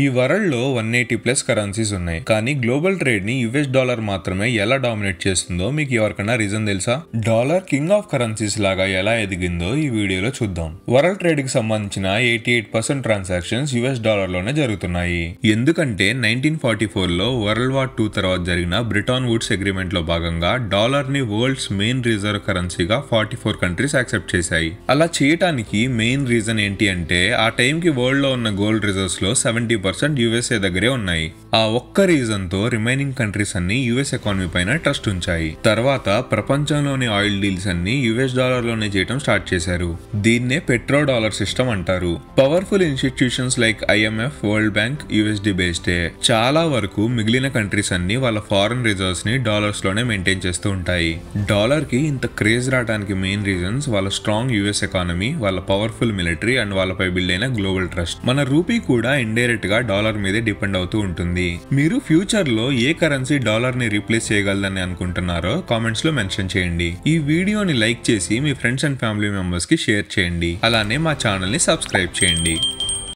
ఈ వరల్డ్లో 180+ కరెన్సీస్ ఉన్నాయి. కానీ గ్లోబల్ ట్రేడ్ ని యుఎస్ డాలర్ మాత్రమే ఎలా డామినేట్ చేస్తుందో మీకు ఎవరికైనా రీజన్ తెలుసా? డాలర్ కింగ్ ఆఫ్ కరెన్సీస్ లాగా ఎలా ఎదిగిందో ఈ వీడియోలో చూద్దాం. వరల్డ్ ట్రేడ్ కి సంబంధించిన 88% ట్రాన్సాక్షన్స్ యుఎస్ డాలర్ లోనే జరుగుతున్నాయి. ఎందుకంటే 1944లో వరల్డ్ వార్ 2 తర్వాత జరిగిన బ్రిటన్ వుడ్స్ అగ్రిమెంట్ లో భాగంగా డాలర్ ని వరల్డ్స్ మెయిన్ రిజర్వ్ కరెన్సీగా 44 కంట్రీస్ యాక్సెప్ట్ చేశాయి. అలా చేయటానికి మెయిన్ రీజన్ ఏంటి అంటే ఆ టైం కి వరల్డ్ లో ఉన్న గోల్డ్ రిజర్వ్స్ లో 70% యుఎస్ఏ దగ్గరే ఉన్నాయి. ఆ ఒక్క రీజన్ తో రిమైనింగ్ కంట్రీస్ అన్ని యుఎస్ ఎకానమీ పైన ట్రస్ట్ ఉంచాయి. తర్వాత ప్రపంచంలోని ఆయిల్ డీల్స్ అన్ని యుఎస్ డాలర్ లోనే చేయడం స్టార్ట్ చేశారు. దీన్నే పెట్రో డాలర్ సిస్టమ్ అంటారు. Powerful institutions like IMF, World Bank USD బేస్డే. చాలా వరకు మిగిలిన కంట్రీస్ అన్ని వాళ్ళ ఫారెన్ రిజర్వ్స్ ని డాలర్స్ లోనే మెయింటైన్ చేస్తూ ఉంటాయి. డాలర్ కి ఇంత క్రేజ్ రావడానికి మెయిన్ రీజన్స్ వాళ్ళ స్ట్రాంగ్ యుఎస్ ఎకానమీ, వాళ్ళ పవర్ఫుల్ మిలిటరీ అండ్ వాళ్ళపై బిల్డ్ అయిన గ్లోబల్ ట్రస్ట్. మన రూపీ కూడా ఇండైరెక్ట్ గా డాలర్ మీదే డిపెండ్ అవుతూ ఉంటుంది. మీరు ఫ్యూచర్ లో ఏ కరెన్సీ డాలర్ ని రీప్లేస్ చేయగలదని అనుకుంటున్నారో కామెంట్స్ లో మెన్షన్ చేయండి. ఈ వీడియోని లైక్ చేసి మీ ఫ్రెండ్స్ అండ్ ఫ్యామిలీ మెంబర్స్ కి షేర్ చేయండి. అలానే మా ఛానల్ ని సబ్స్క్రైబ్ చేయండి.